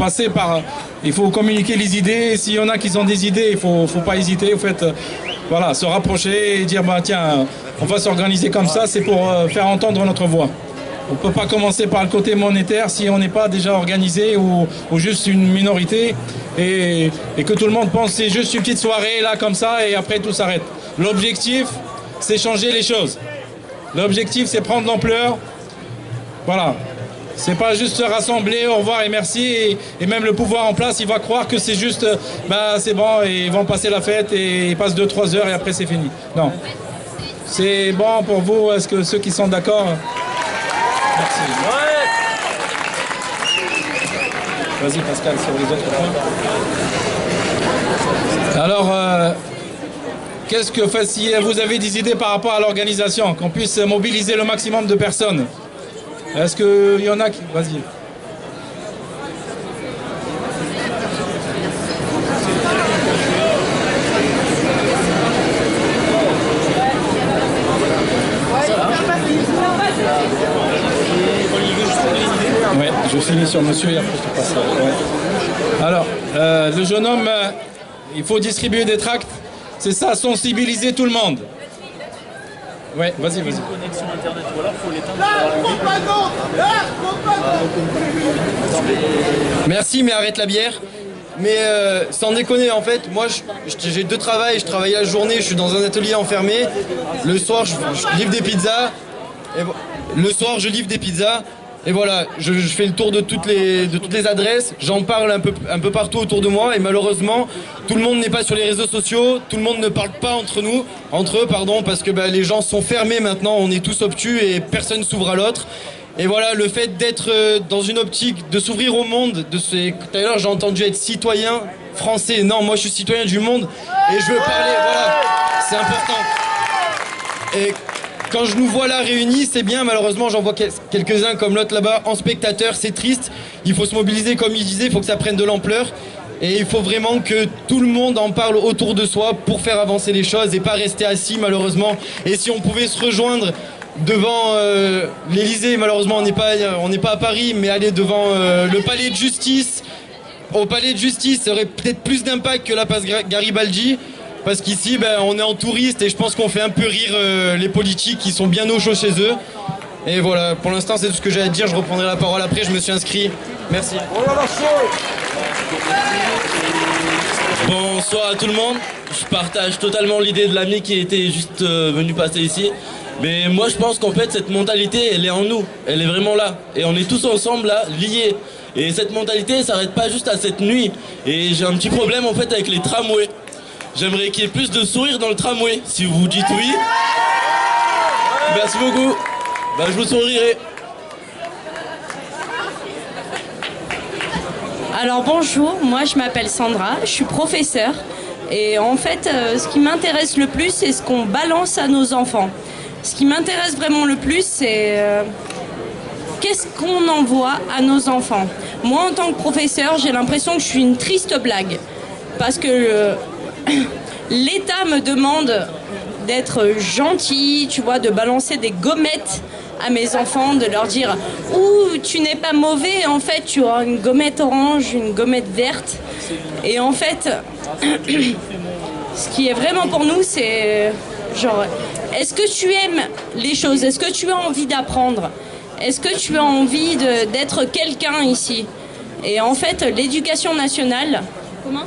passer par... Il faut communiquer les idées. S'il y en a qui ont des idées, il faut pas hésiter. En fait, voilà, se rapprocher et dire, bah, tiens, on va s'organiser comme ça. C'est pour faire entendre notre voix. On ne peut pas commencer par le côté monétaire si on n'est pas déjà organisé ou juste une minorité et que tout le monde pense que c'est juste une petite soirée là comme ça et après tout s'arrête. L'objectif, c'est changer les choses. L'objectif, c'est prendre l'ampleur. Voilà. C'est pas juste se rassembler, au revoir et merci. Et même le pouvoir en place, il va croire que c'est juste, bah c'est bon, et ils vont passer la fête et ils passent 2-3 heures et après c'est fini. Non. C'est bon pour vous, est-ce que ceux qui sont d'accord? Merci. Ouais. Vas-y Pascal, sur les autres points. Alors, qu'est-ce que si vous avez des idées par rapport à l'organisation, qu'on puisse mobiliser le maximum de personnes? Est-ce qu'il y en a qui... Vas-y. Ouais, je finis sur monsieur et après je te passe. Ouais. Alors, le jeune homme, il faut distribuer des tracts. C'est ça, sensibiliser tout le monde. Ouais, vas-y, vas-y. Connexion internet ou alors faut l'éteindre. Merci, mais arrête la bière. Mais sans déconner, en fait, moi j'ai deux travails. Je travaille la journée, je suis dans un atelier enfermé. Le soir, je livre des pizzas. Le soir, je livre des pizzas. Et voilà, je fais le tour de toutes les adresses, j'en parle un peu partout autour de moi et malheureusement, tout le monde n'est pas sur les réseaux sociaux, tout le monde ne parle pas entre eux, parce que les gens sont fermés maintenant, on est tous obtus et personne ne s'ouvre à l'autre. Et voilà, le fait d'être dans une optique, de s'ouvrir au monde, tout à l'heure j'ai entendu être citoyen français, non, moi je suis citoyen du monde et je veux parler, voilà, c'est important. Et quand je nous vois là réunis, c'est bien, malheureusement j'en vois quelques-uns comme l'autre là-bas en spectateur, c'est triste. Il faut se mobiliser comme il disait, il faut que ça prenne de l'ampleur. Et il faut vraiment que tout le monde en parle autour de soi pour faire avancer les choses et pas rester assis malheureusement. Et si on pouvait se rejoindre devant l'Elysée, malheureusement on n'est pas à Paris, mais aller devant le palais de justice. Au palais de justice, ça aurait peut-être plus d'impact que la place Garibaldi. Parce qu'ici, on est en touriste et je pense qu'on fait un peu rire les politiques qui sont bien au chaud chez eux. Et voilà, pour l'instant, c'est tout ce que j'ai à dire. Je reprendrai la parole après, je me suis inscrit. Merci. Bonsoir à tout le monde. Je partage totalement l'idée de l'ami qui était juste venu passer ici. Mais moi, je pense qu'en fait, cette mentalité, elle est en nous. Elle est vraiment là. Et on est tous ensemble, là, liés. Et cette mentalité, elle s'arrête pas juste à cette nuit. Et j'ai un petit problème, en fait, avec les tramways. J'aimerais qu'il y ait plus de sourires dans le tramway. Si vous dites oui, merci beaucoup. Je vous sourirai. Alors bonjour, moi je m'appelle Sandra, je suis professeure. Et en fait, ce qui m'intéresse le plus, c'est ce qu'on balance à nos enfants. Ce qui m'intéresse vraiment le plus, c'est qu'est-ce qu'on envoie à nos enfants. Moi, en tant que professeur, j'ai l'impression que je suis une triste blague. Parce que l'État me demande d'être gentil, tu vois, de balancer des gommettes à mes enfants, de leur dire « Ouh, tu n'es pas mauvais, en fait, tu auras une gommette orange, une gommette verte. » Et en fait, ce qui est vraiment pour nous, c'est genre, est-ce que tu aimes les choses? Est-ce que tu as envie d'apprendre? Est-ce que tu as envie d'être quelqu'un ici? Et en fait, l'éducation nationale... Comment ?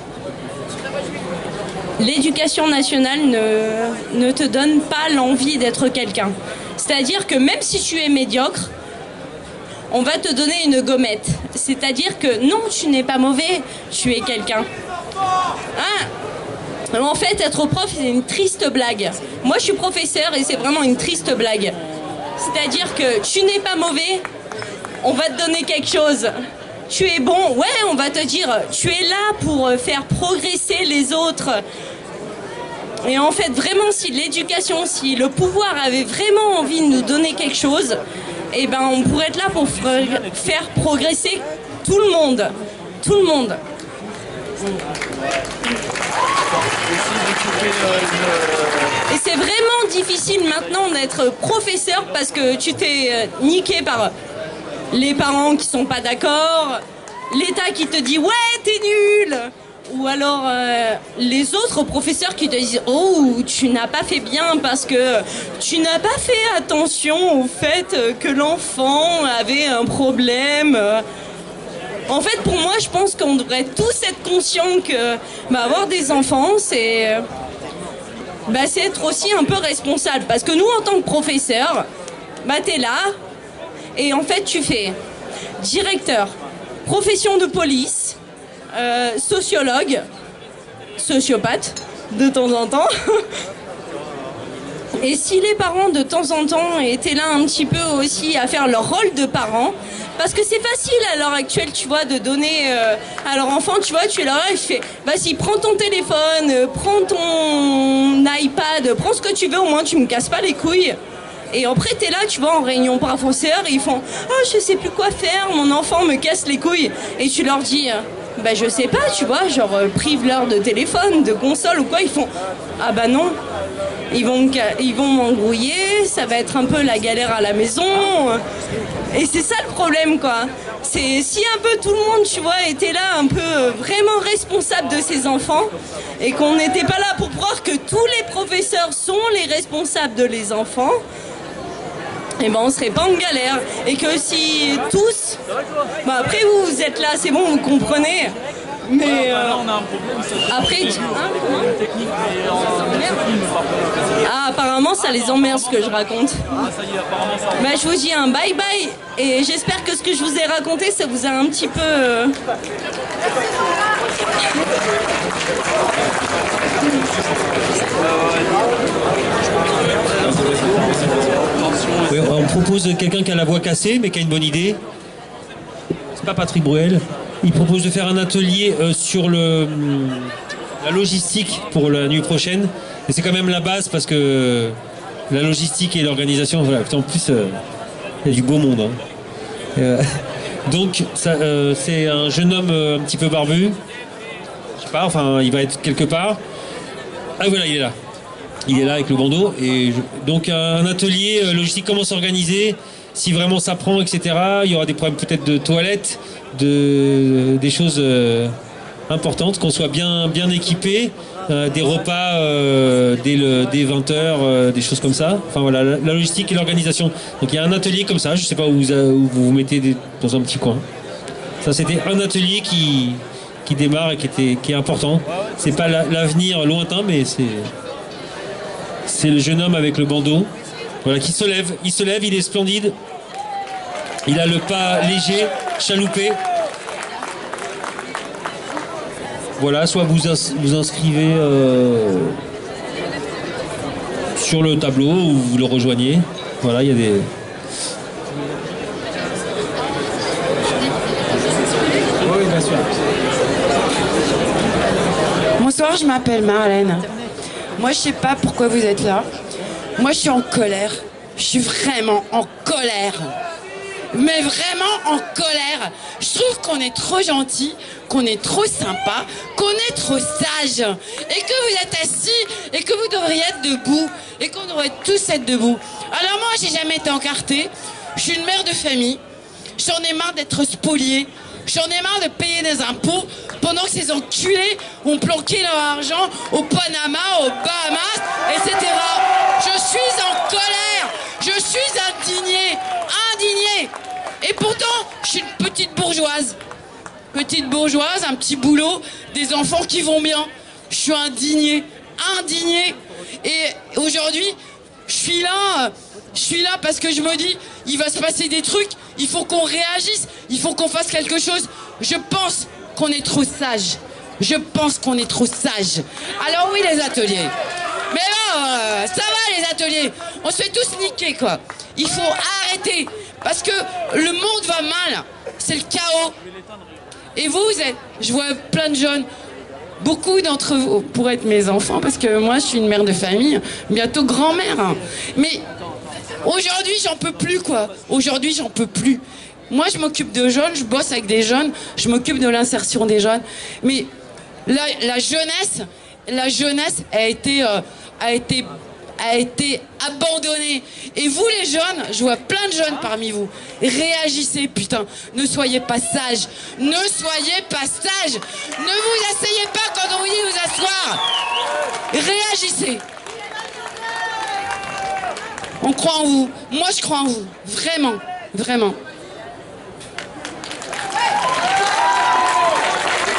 L'éducation nationale ne te donne pas l'envie d'être quelqu'un. C'est-à-dire que même si tu es médiocre, on va te donner une gommette. C'est-à-dire que non, tu n'es pas mauvais, tu es quelqu'un. Ah, en fait, être prof, c'est une triste blague. Moi, je suis professeur et c'est vraiment une triste blague. C'est-à-dire que tu n'es pas mauvais, on va te donner quelque chose. Tu es bon, ouais, on va te dire, tu es là pour faire progresser les autres. Et en fait, vraiment, si l'éducation, si le pouvoir avait vraiment envie de nous donner quelque chose, eh ben, on pourrait être là pour faire progresser tout le monde. Tout le monde. Et c'est vraiment difficile maintenant d'être professeur parce que tu t'es niqué par les parents qui sont pas d'accord, l'État qui te dit « Ouais, t'es nul !» Ou alors les autres professeurs qui te disent « Oh, tu n'as pas fait bien parce que tu n'as pas fait attention au fait que l'enfant avait un problème. » En fait, pour moi, je pense qu'on devrait tous être conscients que avoir des enfants, c'est être aussi un peu responsable. Parce que nous, en tant que professeurs, t'es là et en fait, tu fais directeur, profession de police, sociologue, sociopathe, de temps en temps. Et si les parents, de temps en temps, étaient là un petit peu aussi à faire leur rôle de parents, parce que c'est facile à l'heure actuelle, tu vois, de donner à leur enfant, tu vois, tu es là, et je fais, vas-y, prends ton téléphone, prends ton iPad, prends ce que tu veux, au moins tu me casses pas les couilles. Et après, t'es là, tu vois, en réunion professeur, et ils font, oh, je sais plus quoi faire, mon enfant me casse les couilles. Et tu leur dis, je sais pas, tu vois, genre, prive-leur de téléphone, de console ou quoi, ils font, ah bah non. Ils vont m'embrouiller, ça va être un peu la galère à la maison. Et c'est ça le problème, quoi. C'est si un peu tout le monde, tu vois, était là un peu vraiment responsable de ses enfants et qu'on n'était pas là pour croire que tous les professeurs sont les responsables de les enfants, on serait pas en galère. Et que si tous... après vous êtes là, c'est bon, vous comprenez. Mais là on a un problème, après, apparemment ça les emmerde ce que je raconte. Ah ça y est, apparemment ça. Je vous dis un bye bye et j'espère que ce que je vous ai raconté ça vous a un petit peu Oui, on propose quelqu'un qui a la voix cassée mais qui a une bonne idée. C'est pas Patrick Bruel. Il propose de faire un atelier sur la logistique pour la nuit prochaine. Et c'est quand même la base parce que la logistique et l'organisation, voilà. En plus, il y a du beau monde. Donc, c'est un jeune homme un petit peu barbu. Je sais pas, enfin, il va être quelque part. Ah voilà, il est là. Il est là avec le bandeau. Et donc, un atelier logistique, comment s'organiser, si vraiment ça prend, etc. Il y aura des problèmes peut-être de toilettes. Des choses importantes, qu'on soit bien équipé, des repas dès 20h, des choses comme ça. Enfin voilà, la logistique et l'organisation. Donc il y a un atelier comme ça, je sais pas où vous vous mettez dans un petit coin. Ça c'était un atelier qui démarre et qui est important. C'est pas l'avenir lointain, mais c'est le jeune homme avec le bandeau. Voilà, qui se lève. Il se lève, il est splendide. Il a le pas léger, chaloupé. Voilà, soit vous inscrivez sur le tableau ou vous le rejoignez. Voilà, il y a des... Oui, bien sûr. Bonsoir, je m'appelle Marlène. Moi, je sais pas pourquoi vous êtes là. Moi, je suis en colère. Je suis vraiment en colère. Mais vraiment en colère. Je trouve qu'on est trop gentil, qu'on est trop sympa, qu'on est trop sage. Et que vous êtes assis et que vous devriez être debout. Et qu'on devrait tous être debout. Alors moi, j'ai jamais été encartée. Je suis une mère de famille. J'en ai marre d'être spoliée. J'en ai marre de payer des impôts pendant que ces enculés ont planqué leur argent au Panama, aux Bahamas, etc. Je suis en colère. Je suis indignée. Et pourtant, je suis une petite bourgeoise. Petite bourgeoise, un petit boulot, des enfants qui vont bien. Je suis indignée. Et aujourd'hui, je suis là parce que je me dis, il va se passer des trucs, il faut qu'on réagisse, il faut qu'on fasse quelque chose. Je pense qu'on est trop sage. Alors oui, les ateliers. Mais non, ça va les ateliers. On se fait tous niquer, quoi. Il faut arrêter. Parce que le monde va mal. C'est le chaos. Et vous êtes... Je vois plein de jeunes. Beaucoup d'entre vous pourraient être mes enfants. Parce que moi, je suis une mère de famille. Bientôt grand-mère. Mais aujourd'hui, j'en peux plus, quoi. Aujourd'hui, j'en peux plus. Moi, je m'occupe de jeunes. Je bosse avec des jeunes. Je m'occupe de l'insertion des jeunes. Mais la jeunesse a été a été abandonné. Et vous les jeunes, je vois plein de jeunes parmi vous, réagissez putain, ne soyez pas sages, ne soyez pas sages, ne vous asseyez pas quand on vous dit de vous asseoir, réagissez. On croit en vous, moi je crois en vous, vraiment, vraiment.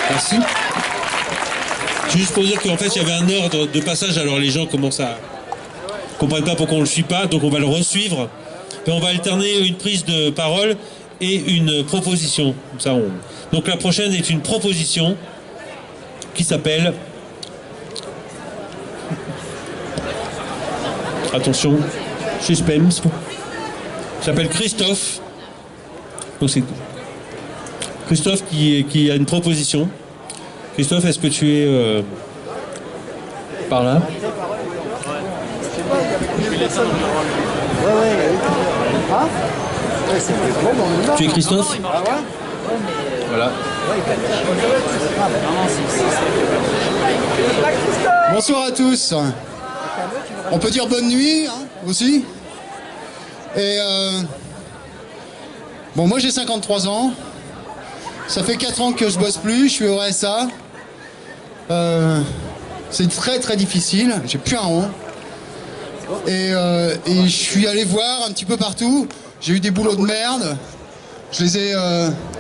Merci. Juste pour dire qu'en fait, il y avait un ordre de passage, alors les gens commencent à comprennent pas pourquoi on le suit pas, donc on va le resuivre. Et on va alterner une prise de parole et une proposition. Comme ça, donc la prochaine est une proposition qui s'appelle... Attention, suspense. S'appelle Christophe. Donc c'est Christophe qui a une proposition. Christophe, est-ce que tu es par là? Tu es Christophe? Voilà. Bonsoir à tous. On peut dire bonne nuit hein, aussi. Et bon, moi j'ai 53 ans. Ça fait 4 ans que je bosse plus, je suis au RSA. C'est très très difficile, j'ai plus un rond. Et je suis allé voir un petit peu partout. J'ai eu des boulots de merde. Je les ai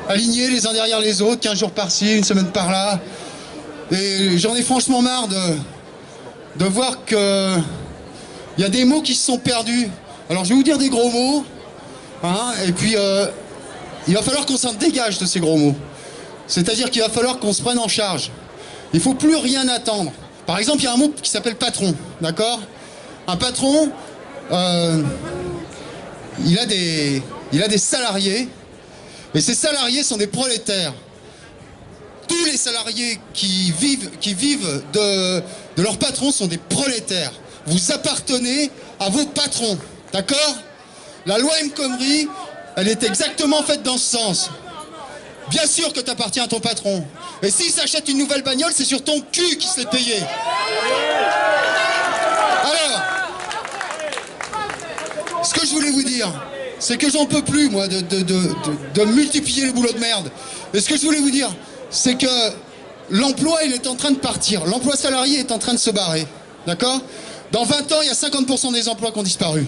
alignés les uns derrière les autres, 15 jours par-ci, une semaine par-là. Et j'en ai franchement marre de voir que il y a des mots qui se sont perdus. Alors je vais vous dire des gros mots. Hein, et puis il va falloir qu'on s'en dégage de ces gros mots. C'est-à-dire qu'il va falloir qu'on se prenne en charge. Il ne faut plus rien attendre. Par exemple, il y a un mot qui s'appelle patron, d'accord? Un patron, il a des salariés, et ces salariés sont des prolétaires. Tous les salariés qui vivent de leur patron sont des prolétaires. Vous appartenez à vos patrons, d'accord? La loi El Khomri, elle est exactement faite dans ce sens. Bien sûr que tu appartiens à ton patron. Et s'il s'achète une nouvelle bagnole, c'est sur ton cul qu'il se l'est payé. Alors, ce que je voulais vous dire, c'est que j'en peux plus, moi, de multiplier les boulots de merde. Et ce que je voulais vous dire, c'est que l'emploi, il est en train de partir. L'emploi salarié est en train de se barrer. D'accord? Dans 20 ans, il y a 50% des emplois qui ont disparu.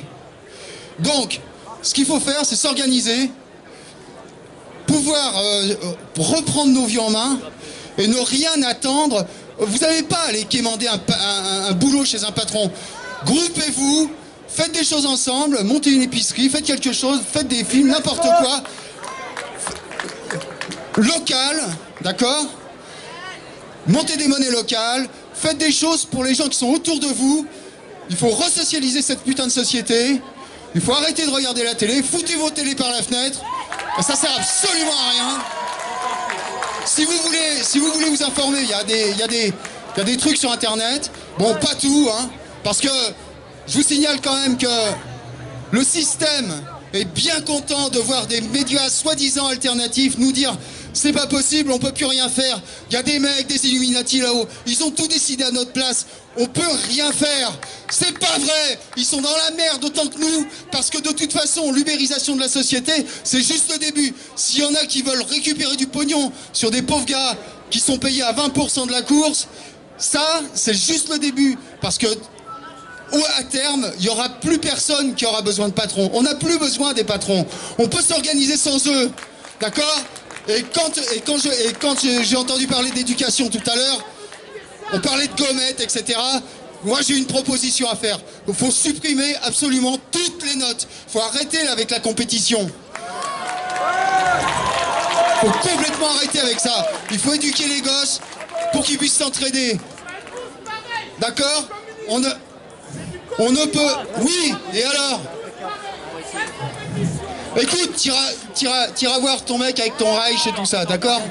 Donc, ce qu'il faut faire, c'est s'organiser, pouvoir reprendre nos vies en main et ne rien attendre. Vous n'avez pas à aller quémander un boulot chez un patron. Groupez-vous, faites des choses ensemble, montez une épicerie, faites quelque chose, faites des films, n'importe quoi. Local, d'accord? Montez des monnaies locales, faites des choses pour les gens qui sont autour de vous. Il faut resocialiser cette putain de société. Il faut arrêter de regarder la télé, foutez vos télés par la fenêtre. Et ça sert absolument à rien. Si vous voulez vous informer, il y a des trucs sur internet. Bon, pas tout, hein, parce que je vous signale quand même que le système est bien content de voir des médias soi-disant alternatifs nous dire c'est pas possible, on peut plus rien faire. Il y a des mecs, des Illuminati là-haut, ils ont tout décidé à notre place. On peut rien faire. C'est pas vrai. Ils sont dans la merde autant que nous, parce que de toute façon, l'ubérisation de la société, c'est juste le début. S'il y en a qui veulent récupérer du pognon sur des pauvres gars qui sont payés à 20% de la course, ça, c'est juste le début, parce que à terme, il n'y aura plus personne qui aura besoin de patrons. On n'a plus besoin des patrons. On peut s'organiser sans eux. D'accord? Et quand j'ai entendu parler d'éducation tout à l'heure, on parlait de gommettes, etc. Moi, j'ai une proposition à faire. Il faut supprimer absolument toutes les notes. Il faut arrêter là, avec la compétition. Il faut complètement arrêter avec ça. Il faut éduquer les gosses pour qu'ils puissent s'entraider. D'accord? On ne peut... Oui, et alors? Écoute, t'iras voir ton mec avec ton Reich et tout ça, d'accord?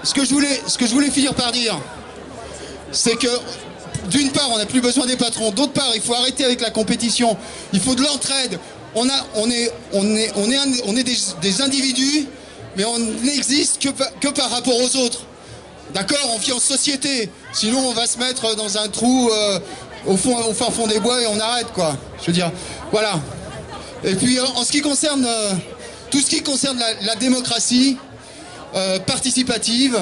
Ce que je voulais finir par dire, c'est que d'une part, on n'a plus besoin des patrons. D'autre part, il faut arrêter avec la compétition. Il faut de l'entraide. On est des individus, mais on n'existe que par rapport aux autres. D'accord? On vit en société. Sinon, on va se mettre dans un trou au fin fond des bois et on arrête, quoi. Je veux dire, voilà. Et puis, en ce qui concerne tout ce qui concerne la démocratie participative,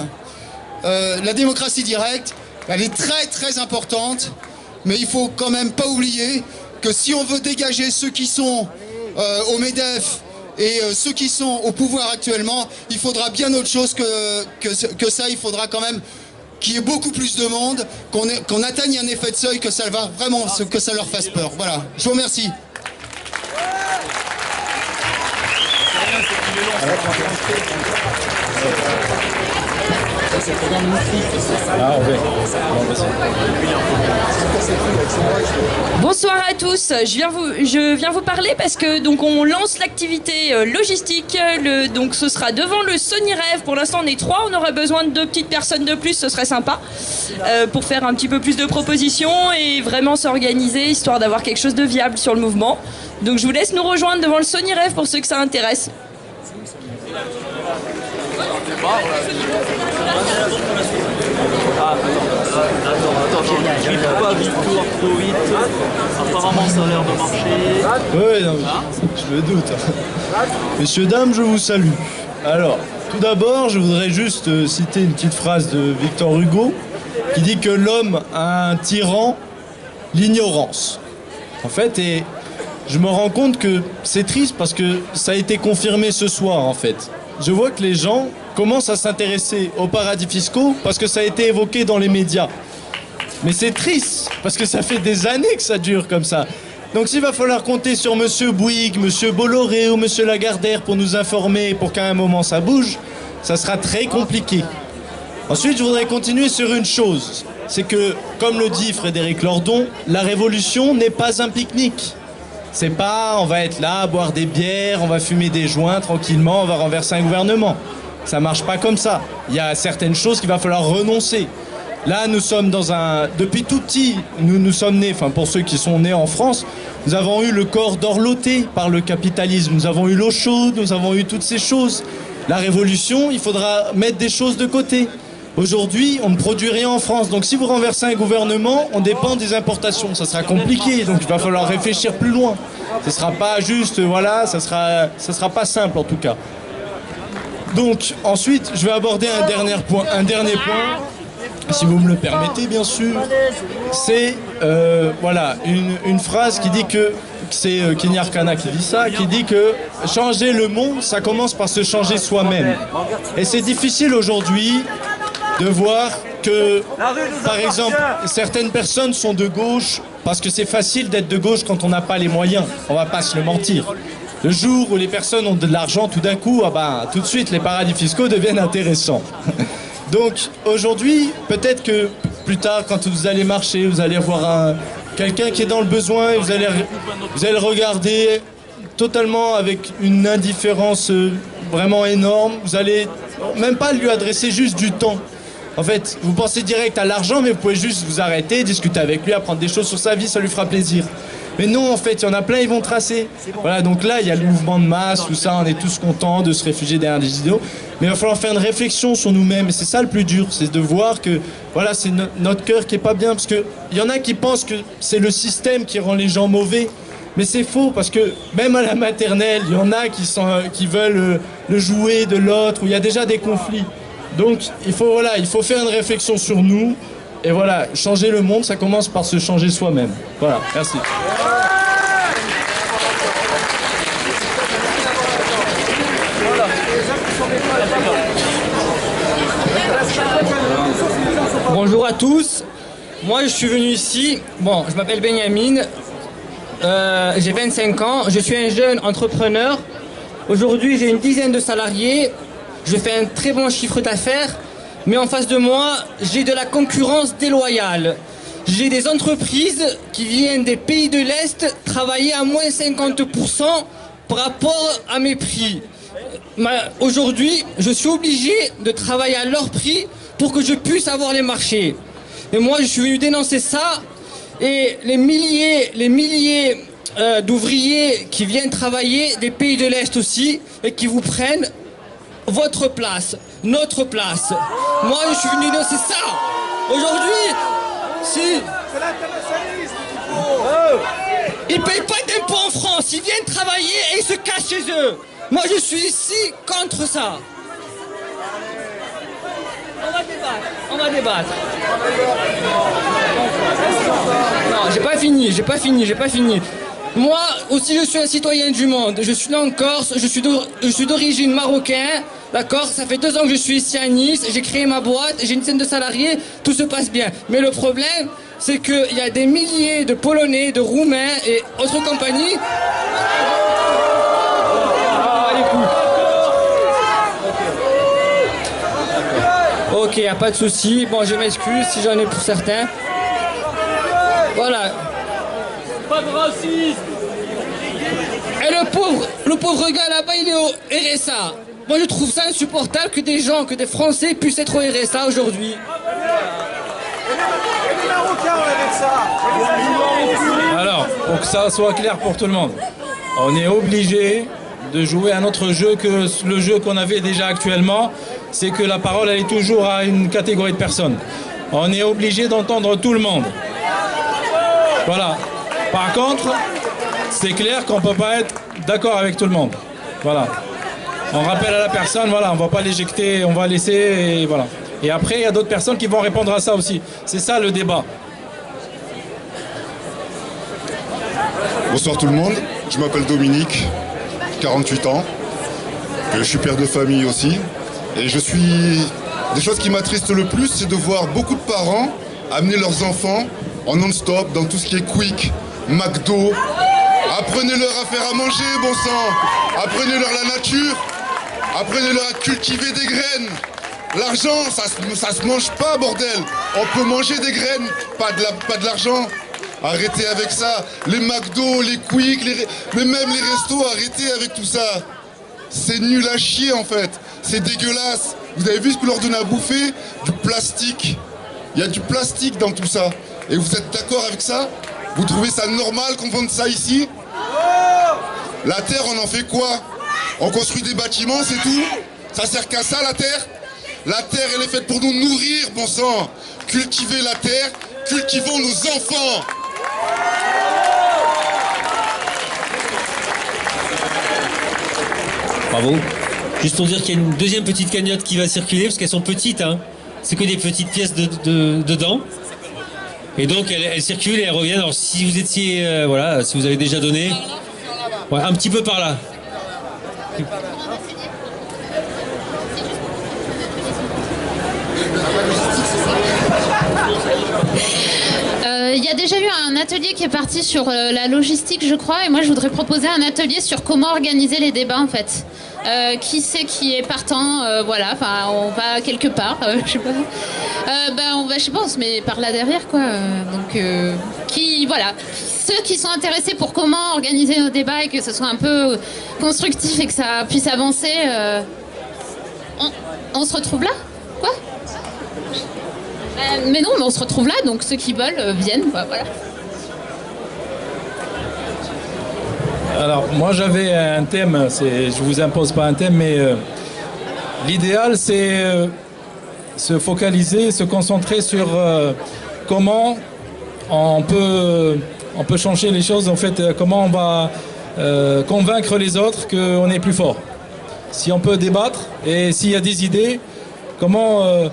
la démocratie directe, elle est très très importante, mais il faut quand même pas oublier que si on veut dégager ceux qui sont au MEDEF et ceux qui sont au pouvoir actuellement, il faudra bien autre chose que ça. Il faudra quand même qu'il y ait beaucoup plus de monde, qu'on atteigne un effet de seuil, que ça va vraiment, que ça leur fasse peur. Voilà, je vous remercie. Bonsoir à tous, je viens vous parler parce que donc on lance l'activité logistique, donc ce sera devant le Sony Rêve. Pour l'instant on est 3, on aurait besoin de 2 petites personnes de plus, ce serait sympa pour faire un petit peu plus de propositions et vraiment s'organiser histoire d'avoir quelque chose de viable sur le mouvement. Donc je vous laisse nous rejoindre devant le Sony Rêve pour ceux que ça intéresse. Attends, je ne pas victoire trop vite. Apparemment, ça a l'air de marcher. Oui, non, je me doute. Messieurs, dames, je vous salue. Alors, tout d'abord, je voudrais juste citer une petite phrase de Victor Hugo qui dit que l'homme a un tyran, l'ignorance. En fait, et je me rends compte que c'est triste parce que ça a été confirmé ce soir, en fait. Je vois que les gens commencent à s'intéresser aux paradis fiscaux parce que ça a été évoqué dans les médias. Mais c'est triste, parce que ça fait des années que ça dure comme ça. Donc s'il va falloir compter sur Monsieur Bouygues, Monsieur Bolloré ou Monsieur Lagardère pour nous informer, pour qu'à un moment ça bouge, ça sera très compliqué. Ensuite, je voudrais continuer sur une chose. C'est que, comme le dit Frédéric Lordon, la révolution n'est pas un pique-nique. C'est pas, on va être là, boire des bières, on va fumer des joints tranquillement, on va renverser un gouvernement. Ça marche pas comme ça. Il y a certaines choses qu'il va falloir renoncer. Là, nous sommes depuis tout petit, nous sommes nés, enfin pour ceux qui sont nés en France, nous avons eu le corps dorloté par le capitalisme. Nous avons eu l'eau chaude, nous avons eu toutes ces choses. La révolution, il faudra mettre des choses de côté. Aujourd'hui, on ne produit rien en France. Donc si vous renversez un gouvernement, on dépend des importations. Ça sera compliqué, donc il va falloir réfléchir plus loin. Ce ne sera pas juste, voilà, ça sera pas simple en tout cas. Donc ensuite, je vais aborder un dernier point, si vous me le permettez bien sûr. C'est voilà, une phrase qui dit que, c'est Kenny Arcana qui dit ça, qui dit que changer le monde, ça commence par se changer soi-même. Et c'est difficile aujourd'hui de voir que, par exemple, certaines personnes sont de gauche parce que c'est facile d'être de gauche quand on n'a pas les moyens. On va pas se le mentir. Le jour où les personnes ont de l'argent, tout d'un coup, tout de suite, les paradis fiscaux deviennent intéressants. Donc, aujourd'hui, peut-être que plus tard, quand vous allez marcher, vous allez voir quelqu'un qui est dans le besoin et vous allez le regarder totalement avec une indifférence vraiment énorme. Vous allez même pas lui adresser juste du temps. En fait, vous pensez direct à l'argent, mais vous pouvez juste vous arrêter, discuter avec lui, apprendre des choses sur sa vie, ça lui fera plaisir. Mais non, en fait, il y en a plein, ils vont tracer. Voilà, donc là, il y a le mouvement de masse, tout ça, on est tous contents de se réfugier derrière des idéaux. Mais il va falloir faire une réflexion sur nous-mêmes, et c'est ça le plus dur, c'est de voir que, voilà, c'est notre cœur qui est pas bien, parce que il y en a qui pensent que c'est le système qui rend les gens mauvais. Mais c'est faux, parce que même à la maternelle, il y en a qui veulent le jouet de l'autre, où il y a déjà des conflits. Donc, il faut faire une réflexion sur nous. Et voilà, changer le monde, ça commence par se changer soi-même. Voilà, merci. Bonjour à tous. Moi, je suis venu ici. Bon, je m'appelle Benjamin. J'ai 25 ans. Je suis un jeune entrepreneur. Aujourd'hui, j'ai une dizaine de salariés. Je fais un très bon chiffre d'affaires. Mais en face de moi, j'ai de la concurrence déloyale. J'ai des entreprises qui viennent des pays de l'Est travailler à moins 50% par rapport à mes prix. Aujourd'hui, je suis obligé de travailler à leur prix pour que je puisse avoir les marchés. Et moi, je suis venu dénoncer ça. Et les milliers d'ouvriers qui viennent travailler des pays de l'Est aussi et qui vous prennent votre place, notre place. Moi, je suis venu dénoncer ça. Aujourd'hui, si... Ils payent pas d'impôts en France, ils viennent travailler et ils se cachent chez eux. Moi, je suis ici contre ça. On va débattre. Non, j'ai pas fini. Moi aussi, je suis un citoyen du monde. Je suis né en Corse, je suis d'origine marocaine. D'accord, ça fait 2 ans que je suis ici à Nice. J'ai créé ma boîte, j'ai une dizaine de salariés, tout se passe bien. Mais le problème, c'est qu'il y a des milliers de Polonais, de Roumains et autres compagnies. Ok, y a pas de souci. Bon, je m'excuse si j'en ai pour certains. Voilà. Pas de racisme. Et le pauvre gars là-bas, il est au RSA. Moi, je trouve ça insupportable que des Français puissent être au RSA aujourd'hui. Alors, pour que ça soit clair pour tout le monde, on est obligé de jouer un autre jeu que le jeu qu'on avait déjà actuellement. C'est que la parole, elle est toujours à une catégorie de personnes. On est obligé d'entendre tout le monde. Voilà. Par contre, c'est clair qu'on ne peut pas être d'accord avec tout le monde. Voilà. On rappelle à la personne, voilà, on ne va pas l'éjecter, on va laisser, et voilà. Et après, il y a d'autres personnes qui vont répondre à ça aussi. C'est ça le débat. Bonsoir tout le monde, je m'appelle Dominique, 48 ans. Je suis père de famille aussi. Et des choses qui m'attristent le plus, c'est de voir beaucoup de parents amener leurs enfants en non-stop dans tout ce qui est quick, McDo. Apprenez-leur à faire à manger, bon sang. Apprenez-leur la nature. Apprenez-leur à cultiver des graines. L'argent, ça se mange pas, bordel. On peut manger des graines, pas de l'argent. Arrêtez avec ça. Les McDo, les quick, mais même les restos, arrêtez avec tout ça. C'est nul à chier en fait. C'est dégueulasse. Vous avez vu ce que leur donne à bouffer? Du plastique. Il y a du plastique dans tout ça. Et vous êtes d'accord avec ça? Vous trouvez ça normal qu'on vende ça ici? La terre, on en fait quoi? On construit des bâtiments, c'est tout? Ça sert qu'à ça, la terre? La terre, elle est faite pour nous nourrir, bon sang. Cultivez la terre, cultivons nos enfants. Bravo. Juste pour dire qu'il y a une deuxième petite cagnotte qui va circuler, parce qu'elles sont petites, hein. C'est que des petites pièces dedans. Et donc elles circulent et elles reviennent. Alors si vous étiez, voilà, si vous avez déjà donné, ouais, un petit peu par là. Il y a déjà eu un atelier qui est parti sur la logistique, je crois, et moi je voudrais proposer un atelier sur comment organiser les débats en fait. Qui c'est qui est partant, voilà, enfin on va quelque part, je sais pas. On va, je sais pas, on se met par là derrière quoi. Voilà, ceux qui sont intéressés pour comment organiser nos débats et que ce soit un peu constructif et que ça puisse avancer, on se retrouve là, quoi. Mais non, mais on se retrouve là, donc ceux qui veulent viennent, quoi, voilà. Alors, moi j'avais un thème, je vous impose pas un thème, mais l'idéal c'est se focaliser, se concentrer sur comment on peut changer les choses, en fait, comment on va convaincre les autres qu'on est plus fort. Si on peut débattre et s'il y a des idées, comment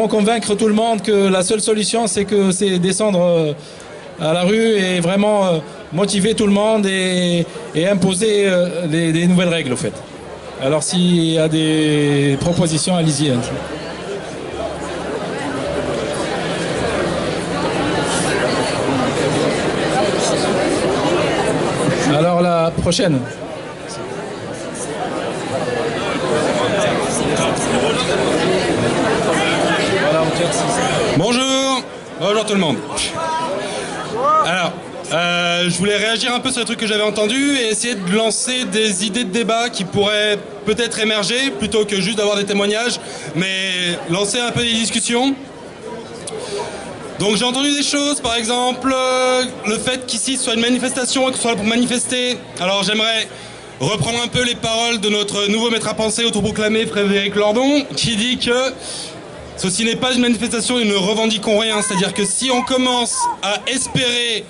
convaincre tout le monde que la seule solution c'est descendre à la rue et vraiment motiver tout le monde et imposer des nouvelles règles, au fait. Alors s'il y a des propositions, allez-y. Alors la prochaine. Bonjour tout le monde. Alors, je voulais réagir un peu sur les trucs que j'avais entendus et essayer de lancer des idées de débat qui pourraient peut-être émerger plutôt que juste d'avoir des témoignages, mais lancer un peu des discussions. Donc j'ai entendu des choses, par exemple, le fait qu'ici ce soit une manifestation et qu'on soit là pour manifester. Alors j'aimerais reprendre un peu les paroles de notre nouveau maître à penser autoproclamé Frédéric Lordon, qui dit que ceci n'est pas une manifestation et ne revendiquons rien. C'est-à-dire que si on commence à espérer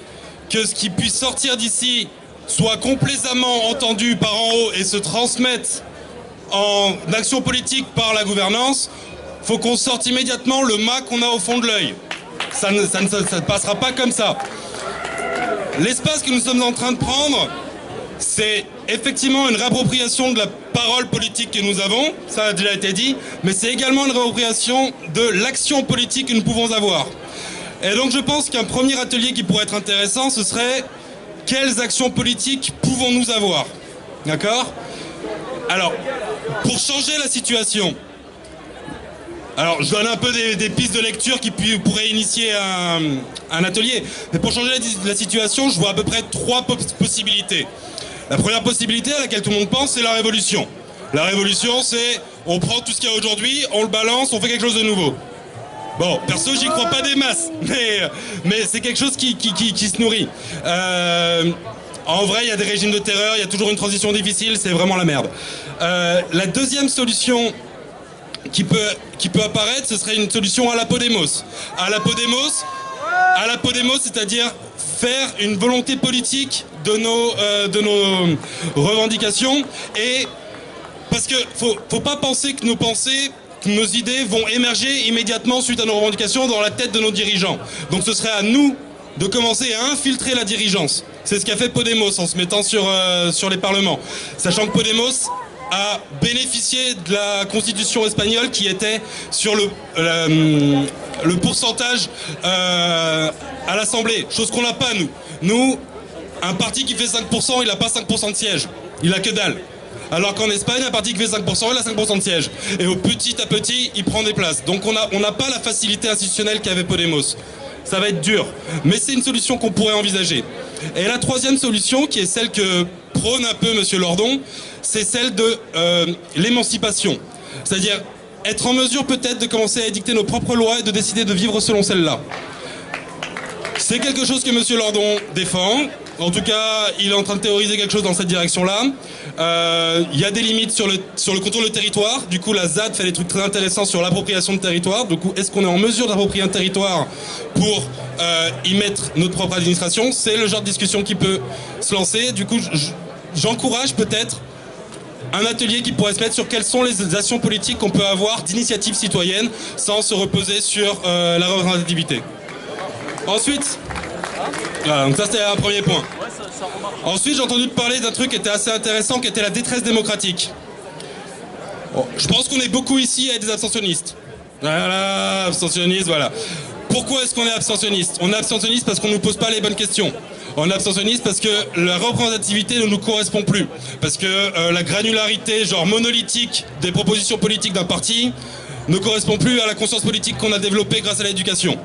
que ce qui puisse sortir d'ici soit complaisamment entendu par en haut et se transmette en action politique par la gouvernance, faut qu'on sorte immédiatement le mât qu'on a au fond de l'œil. Ça ne passera pas comme ça. L'espace que nous sommes en train de prendre, c'est effectivement une réappropriation de la parole politique que nous avons, ça a déjà été dit, mais c'est également une réappropriation de l'action politique que nous pouvons avoir. Et donc je pense qu'un premier atelier qui pourrait être intéressant, ce serait quelles actions politiques pouvons-nous avoir? D'accord? Alors, pour changer la situation, alors je donne un peu des pistes de lecture qui pourraient initier un atelier, mais pour changer la situation, je vois à peu près 3 possibilités. La première possibilité à laquelle tout le monde pense, c'est la révolution. La révolution, c'est on prend tout ce qu'il y a aujourd'hui, on le balance, on fait quelque chose de nouveau. Bon, perso, j'y crois pas des masses, mais c'est quelque chose qui se nourrit. En vrai, il y a des régimes de terreur, il y a toujours une transition difficile, c'est vraiment la merde. La deuxième solution qui peut apparaître, ce serait une solution à la Podemos. À la Podemos, c'est-à-dire faire une volonté politique de nos revendications, et parce que faut pas penser que nos idées vont émerger immédiatement suite à nos revendications dans la tête de nos dirigeants. Donc ce serait à nous de commencer à infiltrer la dirigeance. C'est ce qu'a fait Podemos en se mettant sur les parlements. Sachant que Podemos a bénéficié de la constitution espagnole qui était sur le pourcentage à l'Assemblée. Chose qu'on n'a pas, nous. Nous, un parti qui fait 5%, il n'a pas 5% de sièges. Il a que dalle. Alors qu'en Espagne, un parti qui fait 5%, il a 5% de sièges. Et au petit à petit, il prend des places. Donc on n'a pas la facilité institutionnelle qu'avait Podemos. Ça va être dur. Mais c'est une solution qu'on pourrait envisager. Et la troisième solution, qui est celle que prône un peu Monsieur Lordon, c'est celle de l'émancipation. C'est-à-dire être en mesure peut-être de commencer à édicter nos propres lois et de décider de vivre selon celles-là. C'est quelque chose que Monsieur Lordon défend. En tout cas, il est en train de théoriser quelque chose dans cette direction-là. Il y a des limites sur le contour du territoire. Du coup, la ZAD fait des trucs très intéressants sur l'appropriation de territoire. Du coup, est-ce qu'on est en mesure d'approprier un territoire pour y mettre notre propre administration? C'est le genre de discussion qui peut se lancer. Du coup, j'encourage peut-être un atelier qui pourrait se mettre sur quelles sont les actions politiques qu'on peut avoir d'initiative citoyenne sans se reposer sur la représentativité. Ensuite, voilà, donc ça c'était un premier point. Ensuite, j'ai entendu parler d'un truc qui était assez intéressant, qui était la détresse démocratique. Bon, je pense qu'on est beaucoup ici à être des abstentionnistes. Voilà, abstentionnistes, voilà. Pourquoi est-ce qu'on est abstentionniste? On est abstentionniste parce qu'on ne nous pose pas les bonnes questions. On est abstentionniste parce que la représentativité ne nous correspond plus. Parce que la granularité, genre monolithique des propositions politiques d'un parti ne correspond plus à la conscience politique qu'on a développée grâce à l'éducation.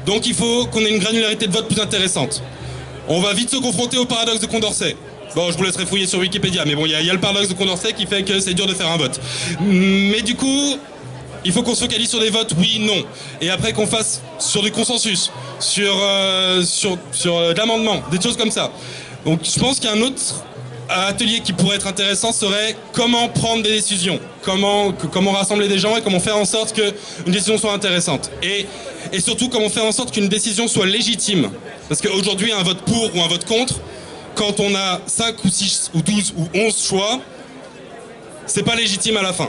Donc il faut qu'on ait une granularité de vote plus intéressante. On va vite se confronter au paradoxe de Condorcet. Bon, je vous laisserai fouiller sur Wikipédia, mais bon, il y a le paradoxe de Condorcet qui fait que c'est dur de faire un vote. Mais du coup, il faut qu'on se focalise sur des votes oui, non. Et après qu'on fasse sur du consensus, sur de l'amendement, des choses comme ça. Donc je pense qu'un autre atelier qui pourrait être intéressant serait comment prendre des décisions, comment rassembler des gens et comment faire en sorte qu'une décision soit intéressante. Et surtout comment faire en sorte qu'une décision soit légitime. Parce qu'aujourd'hui, un vote pour ou un vote contre, quand on a 5 ou 6 ou 12 ou 11 choix, c'est pas légitime à la fin.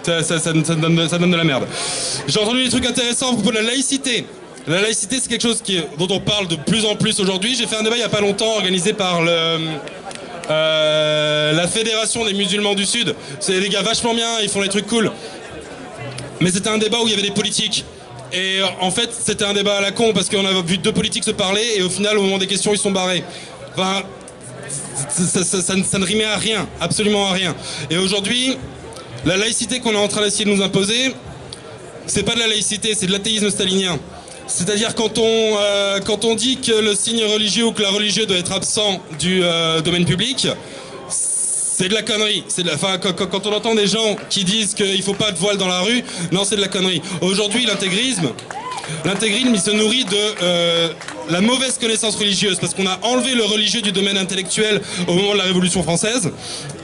Ça donne de la merde. J'ai entendu des trucs intéressants à propos de la laïcité. La laïcité, c'est quelque chose dont on parle de plus en plus aujourd'hui. J'ai fait un débat il n'y a pas longtemps organisé par la Fédération des musulmans du Sud. C'est des gars vachement bien, ils font des trucs cool. Mais c'était un débat où il y avait des politiques. Et en fait, c'était un débat à la con parce qu'on a vu 2 politiques se parler et au final, au moment des questions, ils sont barrés. Enfin, ça ne rimait à rien, absolument à rien. Et aujourd'hui, la laïcité qu'on est en train d'essayer de nous imposer, c'est pas de la laïcité, c'est de l'athéisme stalinien. C'est-à-dire quand on dit que le signe religieux ou que la religieux doit être absent du domaine public, C'est de la connerie. Enfin, quand on entend des gens qui disent qu'il ne faut pas de voile dans la rue, non, c'est de la connerie. Aujourd'hui, l'intégrisme, il se nourrit de la mauvaise connaissance religieuse, parce qu'on a enlevé le religieux du domaine intellectuel au moment de la Révolution française,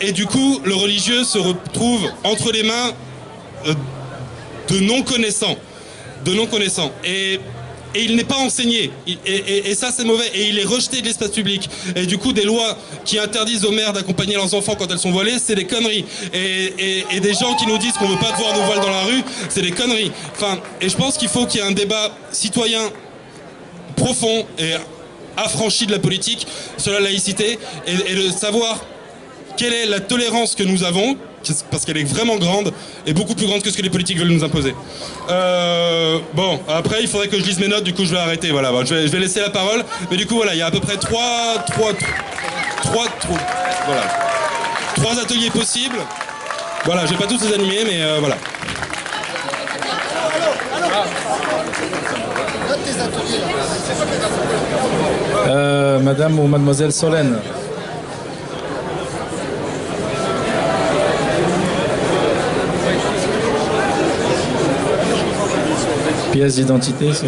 et du coup, le religieux se retrouve entre les mains de non-connaissants. Et il n'est pas enseigné, et ça c'est mauvais, et il est rejeté de l'espace public. Et du coup, des lois qui interdisent aux mères d'accompagner leurs enfants quand elles sont voilées, c'est des conneries. Et des gens qui nous disent qu'on ne veut pas de voir nos voiles dans la rue, c'est des conneries. Enfin, et je pense qu'il faut qu'il y ait un débat citoyen profond et affranchi de la politique sur la laïcité, et de savoir quelle est la tolérance que nous avons, parce qu'elle est vraiment grande et beaucoup plus grande que ce que les politiques veulent nous imposer. Bon, après il faudrait que je lise mes notes, du coup je vais arrêter. Voilà, bon, je vais laisser la parole. Mais du coup voilà, il y a à peu près trois ateliers possibles. Voilà, je vais pas tous les animer, mais voilà. Madame ou mademoiselle Solène. Pièce d'identité, c'est...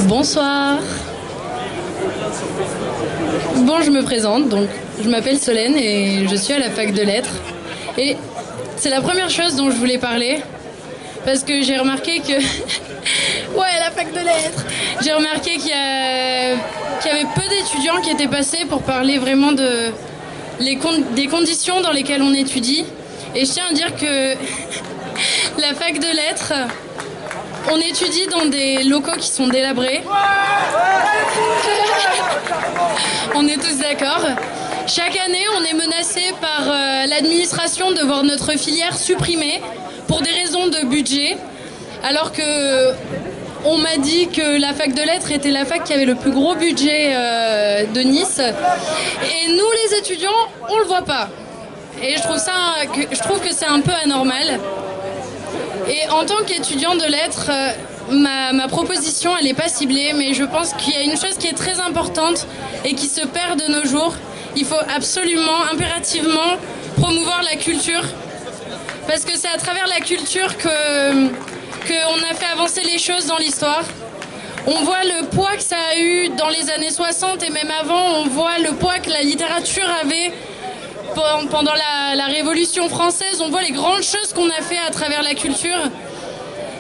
Bonsoir. Bon, je me présente, donc je m'appelle Solène et je suis à la fac de lettres. Et c'est la première chose dont je voulais parler, parce que j'ai remarqué que... ouais, la fac de lettres. J'ai remarqué qu'il y avait peu d'étudiants qui étaient passés pour parler vraiment des conditions dans lesquelles on étudie. Et je tiens à dire que la fac de lettres, on étudie dans des locaux qui sont délabrés. On est tous d'accord. Chaque année, on est menacé par l'administration de voir notre filière supprimée pour des raisons de budget, alors que on m'a dit que la fac de lettres était la fac qui avait le plus gros budget de Nice. Et nous, les étudiants, on le voit pas. Et je trouve que c'est un peu anormal. Et en tant qu'étudiant de lettres, ma proposition, elle n'est pas ciblée, mais je pense qu'il y a une chose qui est très importante et qui se perd de nos jours. Il faut absolument, impérativement, promouvoir la culture. Parce que c'est à travers la culture qu'on a fait avancer les choses dans l'histoire. On voit le poids que ça a eu dans les années 60 et même avant. On voit le poids que la littérature avait pendant la Révolution française. On voit les grandes choses qu'on a fait à travers la culture.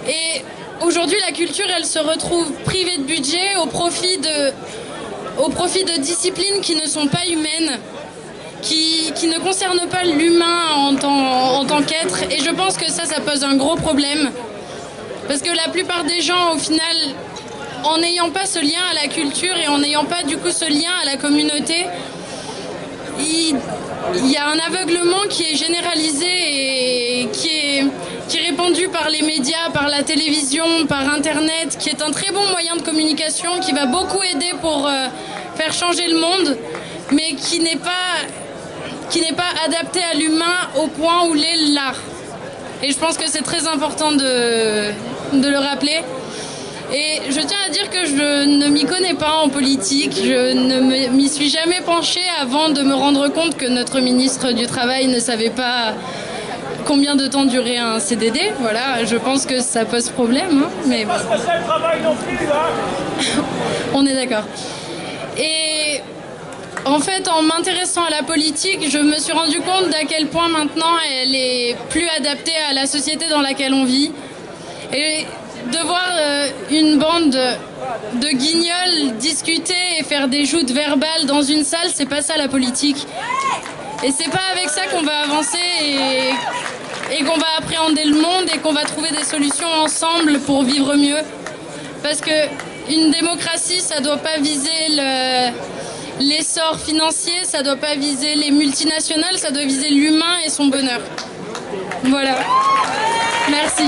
Et aujourd'hui, la culture, elle se retrouve privée de budget au profit de disciplines qui ne sont pas humaines, qui ne concernent pas l'humain en tant qu'être. Et je pense que ça pose un gros problème. Parce que la plupart des gens, au final, en n'ayant pas ce lien à la culture et en n'ayant pas du coup ce lien à la communauté, il y a un aveuglement qui est généralisé et qui est répandu par les médias, par la télévision, par Internet, qui est un très bon moyen de communication, qui va beaucoup aider pour faire changer le monde, mais qui n'est pas adapté à l'humain au point où l'est l'art. Et je pense que c'est très important de le rappeler. Et je tiens à dire que je ne m'y connais pas en politique, je ne m'y suis jamais penchée avant de me rendre compte que notre ministre du Travail ne savait pas combien de temps durait un CDD. Voilà, je pense que ça pose problème, hein, mais bon. On est d'accord. Et en fait, en m'intéressant à la politique, je me suis rendu compte d'à quel point maintenant elle est plus adaptée à la société dans laquelle on vit. Et de voir une bande de guignols discuter et faire des joutes verbales dans une salle, c'est pas ça la politique. Et c'est pas avec ça qu'on va avancer et qu'on va appréhender le monde et qu'on va trouver des solutions ensemble pour vivre mieux. Parce que une démocratie, ça doit pas viser l'essor financier, ça doit pas viser les multinationales, ça doit viser l'humain et son bonheur. Voilà. Merci.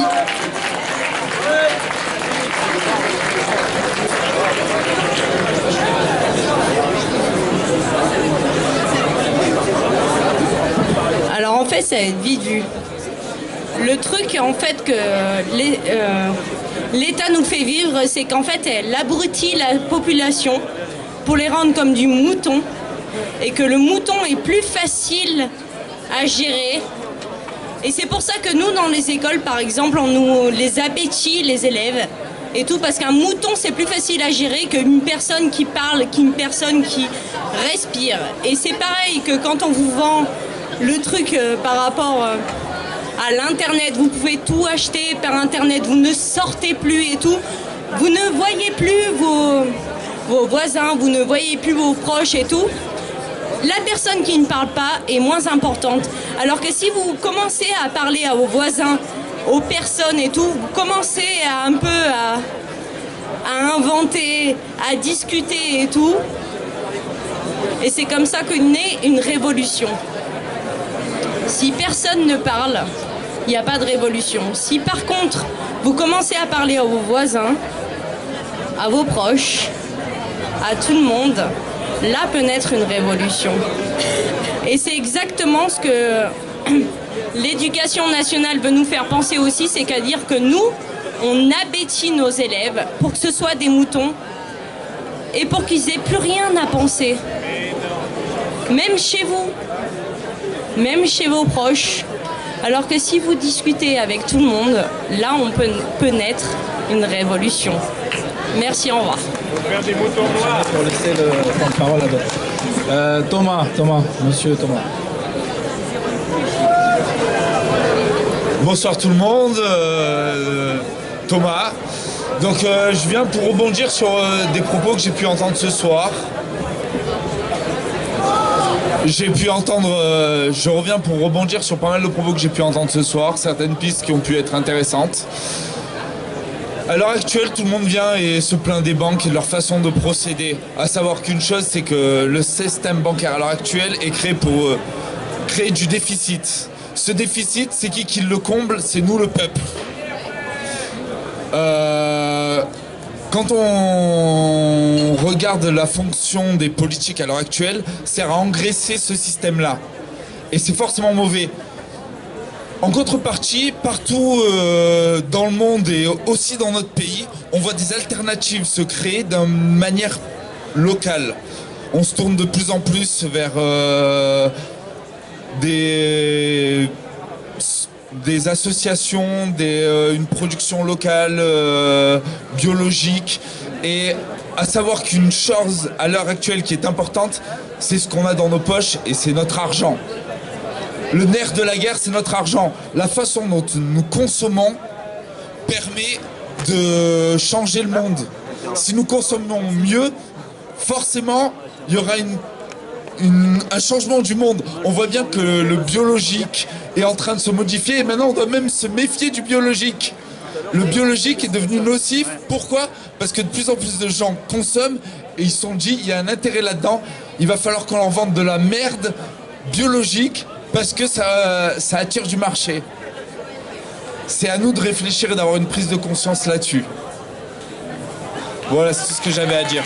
Alors en fait, ça va être vite vu. Le truc en fait que l'État nous fait vivre, c'est qu'en fait elle abrutit la population pour les rendre comme du mouton et que le mouton est plus facile à gérer. Et c'est pour ça que nous, dans les écoles, par exemple, on nous les appétit, les élèves, et tout, parce qu'un mouton, c'est plus facile à gérer qu'une personne qui parle, qu'une personne qui respire. Et c'est pareil que quand on vous vend le truc par rapport à l'Internet, vous pouvez tout acheter par Internet, vous ne sortez plus et tout, vous ne voyez plus vos voisins, vous ne voyez plus vos proches et tout. La personne qui ne parle pas est moins importante. Alors que si vous commencez à parler à vos voisins, aux personnes et tout, vous commencez à un peu à inventer, à discuter et tout. Et c'est comme ça que naît une révolution. Si personne ne parle, il n'y a pas de révolution. Si par contre, vous commencez à parler à vos voisins, à vos proches, à tout le monde, là peut naître une révolution. Et c'est exactement ce que l'éducation nationale veut nous faire penser aussi, c'est qu'à dire que nous, on abétit nos élèves pour que ce soit des moutons et pour qu'ils aient plus rien à penser. Même chez vous, même chez vos proches. Alors que si vous discutez avec tout le monde, là on peut naître une révolution. Merci, au revoir. Faire des moutons noirs. Pour laisser le temps de parole là-bas. Thomas, monsieur Thomas. Bonsoir tout le monde, Thomas. Donc je viens pour rebondir sur des propos que j'ai pu entendre ce soir. Je reviens pour rebondir sur pas mal de propos que j'ai pu entendre ce soir, certaines pistes qui ont pu être intéressantes. À l'heure actuelle, tout le monde vient et se plaint des banques et de leur façon de procéder. À savoir qu'une chose, c'est que le système bancaire à l'heure actuelle est créé pour créer du déficit. Ce déficit, c'est qui le comble? C'est nous, le peuple. Quand on regarde la fonction des politiques à l'heure actuelle, sert à engraisser ce système-là. Et c'est forcément mauvais. En contrepartie, partout dans le monde et aussi dans notre pays, on voit des alternatives se créer d'une manière locale. On se tourne de plus en plus vers des associations, une production locale, biologique. Et à savoir qu'une chose à l'heure actuelle qui est importante, c'est ce qu'on a dans nos poches et c'est notre argent. Le nerf de la guerre, c'est notre argent. La façon dont nous consommons permet de changer le monde. Si nous consommons mieux, forcément, il y aura un changement du monde. On voit bien que le biologique est en train de se modifier et maintenant on doit même se méfier du biologique. Le biologique est devenu nocif. Pourquoi? Parce que de plus en plus de gens consomment et ils se sont dit il y a un intérêt là-dedans. Il va falloir qu'on leur vende de la merde biologique parce que ça attire du marché. C'est à nous de réfléchir et d'avoir une prise de conscience là-dessus. Voilà, c'est tout ce que j'avais à dire.